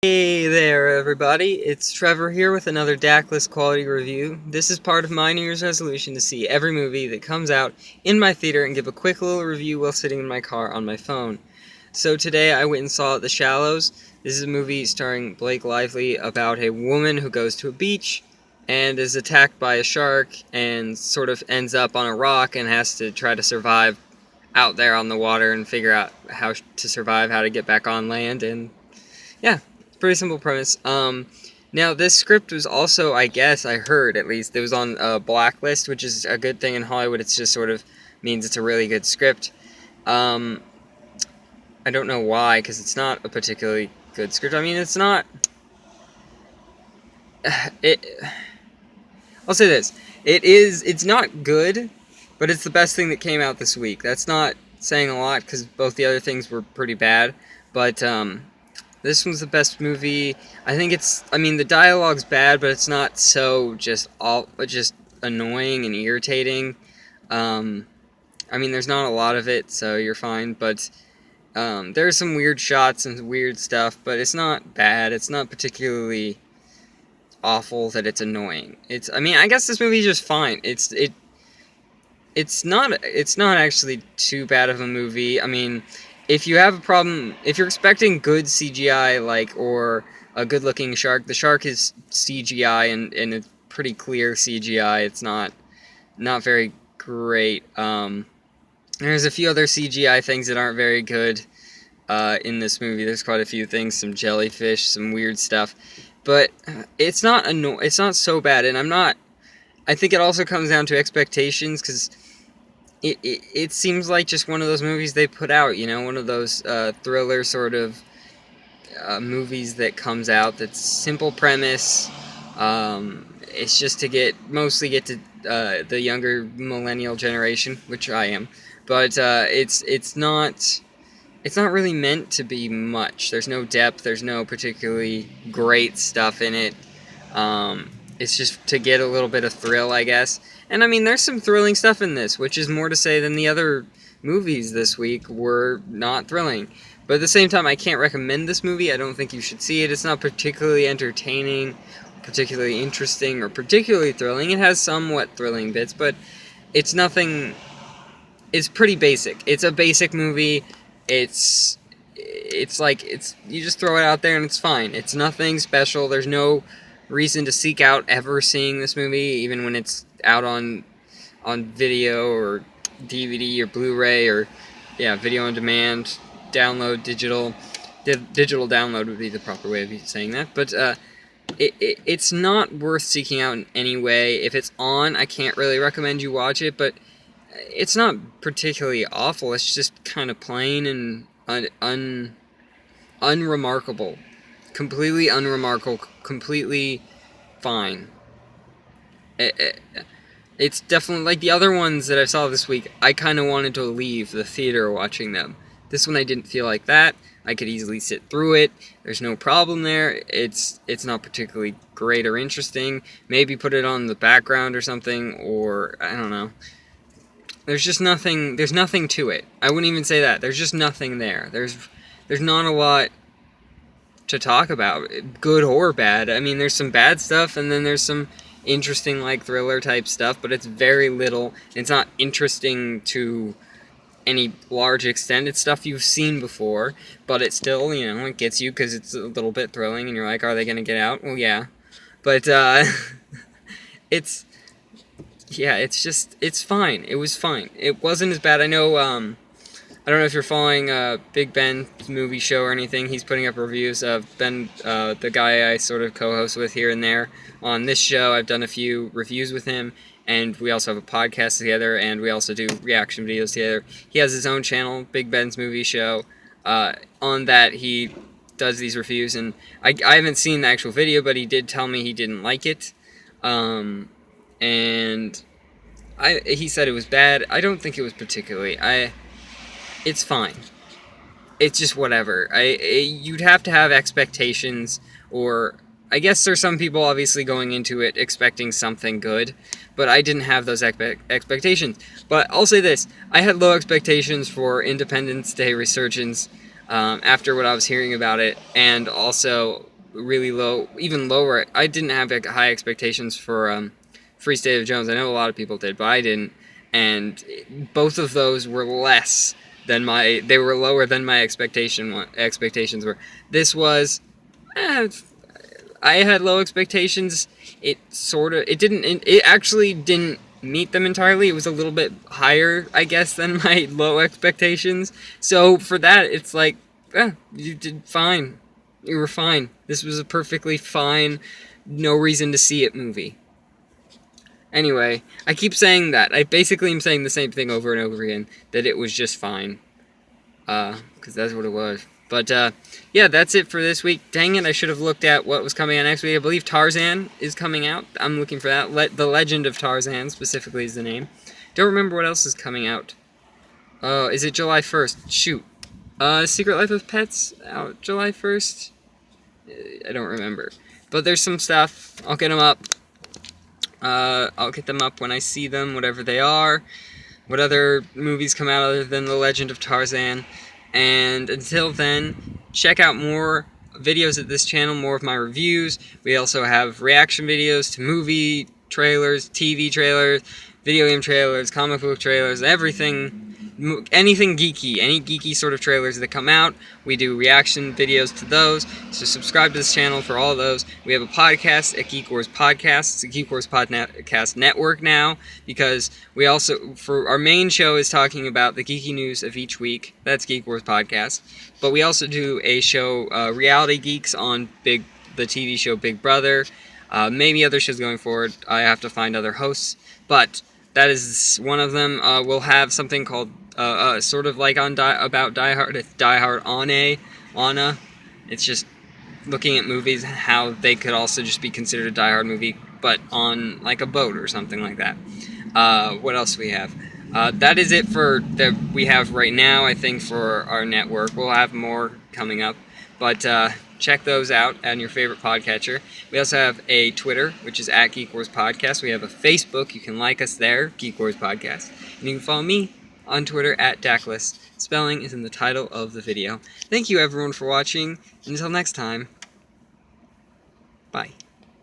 Hey there, everybody. It's Trevor here with another Daclus quality review. This is part of my New Year's resolution to see every movie that comes out in my theater and give a quick little review while sitting in my car on my phone. So today I went and saw The Shallows. This is a movie starring Blake Lively about a woman who goes to a beach and is attacked by a shark and sort of ends up on a rock and has to try to survive out there on the water and figure out how to survive, how to get back on land, and yeah, pretty simple premise. Now this script was also, I guess, I heard at least, it was on a blacklist, which is a good thing in Hollywood. It's just sort of means it's a really good script. Um, I don't know why, because it's not a particularly good script. I mean, it's not. It. I'll say this: it is. It's not good, but it's the best thing that came out this week. That's not saying a lot because both the other things were pretty bad, but this one's the best movie. I think it's. I mean, the dialogue's bad, but it's not so just annoying and irritating. I mean, there's not a lot of it, so you're fine. But there's some weird shots and weird stuff, but it's not bad. It's not particularly awful that it's annoying. It's. I mean, I guess this movie's just fine. It's not. It's not actually too bad of a movie. I mean, if you have a problem, if you're expecting good CGI, or a good-looking shark, the shark is CGI and it's pretty clear CGI. It's not very great. There's a few other CGI things that aren't very good in this movie. There's quite a few things, some jellyfish, some weird stuff, but it's not it's not so bad. And I think it also comes down to expectations because it seems like just one of those movies they put out, one of those thriller sort of movies that comes out that's simple premise. It's just to mostly get to the younger millennial generation, which I am, but it's not really meant to be much. There's no depth. There's no particularly great stuff in it. It's just to get a little bit of thrill, I guess. And I mean, there's some thrilling stuff in this, which is more to say than the other movies this week were not thrilling. But at the same time, I can't recommend this movie. I don't think you should see it. It's not particularly entertaining, particularly interesting, or particularly thrilling. It has somewhat thrilling bits, but it's nothing. It's pretty basic. It's a basic movie. It's you just throw it out there and it's fine. It's nothing special. There's no reason to seek out ever seeing this movie, even when it's out on video or DVD or Blu-ray or video on demand, download digital download would be the proper way of saying that. But it's not worth seeking out in any way. If it's on, I can't really recommend you watch it, but it's not particularly awful. It's just kind of plain and unremarkable. Completely unremarkable, completely fine. It's definitely like the other ones that I saw this week. I kind of wanted to leave the theater watching them. This one I didn't feel like that. I could easily sit through it. There's no problem there. It's not particularly great or interesting. Maybe put it on the background or something, or I don't know. There's just nothing. There's nothing to it. I wouldn't even say that. There's just nothing there. There's not a lot to talk about, good or bad. I mean, there's some bad stuff, and then there's some interesting, thriller type stuff, but it's very little. It's not interesting to any large extent. It's stuff you've seen before, but it still, it gets you because it's a little bit thrilling, and you're like, are they going to get out? Well, yeah. But, it's fine. It was fine. It wasn't as bad. I know, I don't know if you're following Big Ben's movie show or anything. He's putting up reviews of Ben, the guy I sort of co-host with here and there on this show. I've done a few reviews with him, and we also have a podcast together, and we also do reaction videos together. He has his own channel, Big Ben's Movie Show. On that, he does these reviews, and I haven't seen the actual video, but he did tell me he didn't like it. And he said it was bad. I don't think it was particularly. It's fine. It's just whatever. You'd have to have expectations, or I guess there's some people obviously going into it expecting something good, but I didn't have those expectations. But I'll say this: I had low expectations for Independence Day Resurgence. after what I was hearing about it, and also really low, even lower. I didn't have like, high expectations for Free State of Jones. I know a lot of people did, but I didn't. And both of those were less than my. They were lower than my expectations were. This was. I had low expectations. It actually didn't meet them entirely. It was a little bit higher, I guess, than my low expectations. So for that, it's like, you did fine. You were fine. This was a perfectly fine, no reason to see it movie. Anyway, I keep saying that. I basically am saying the same thing over and over again, that it was just fine. Because that's what it was. But, yeah, that's it for this week. Dang it, I should have looked at what was coming out next week. I believe Tarzan is coming out. I'm looking for that. The Legend of Tarzan, specifically, is the name. Don't remember what else is coming out. Is it July 1st? Shoot. Secret Life of Pets out July 1st? I don't remember. But there's some stuff. I'll get them up. I'll get them up when I see them, whatever they are. What other movies come out other than The Legend of Tarzan. And until then, check out more videos at this channel, more of my reviews. We also have reaction videos to movie trailers, TV trailers, video game trailers, comic book trailers, everything, anything geeky, any geeky sort of trailers that come out. We do reaction videos to those, so subscribe to this channel for all of those. We have a podcast at Geek Wars Podcast. It's a Geek Wars Podcast network now, because we also, for our main show is talking about the geeky news of each week. That's Geek Wars Podcast. But we also do a show, Reality Geeks, on the TV show Big Brother. Maybe other shows going forward. I have to find other hosts, but that is one of them. We'll have something called, sort of like about Die Hard. It's Die Hard Anna. It's just looking at movies, how they could also just be considered a Die Hard movie, but on like a boat or something like that. What else do we have? That is it for that we have right now, I think, for our network. We'll have more coming up, but check those out on your favorite podcatcher. We also have a Twitter, which is at Geek Wars Podcast. We have a Facebook. You can like us there, Geek Wars Podcast. And you can follow me on Twitter at Daclus. Spelling is in the title of the video. Thank you, everyone, for watching. And until next time, bye.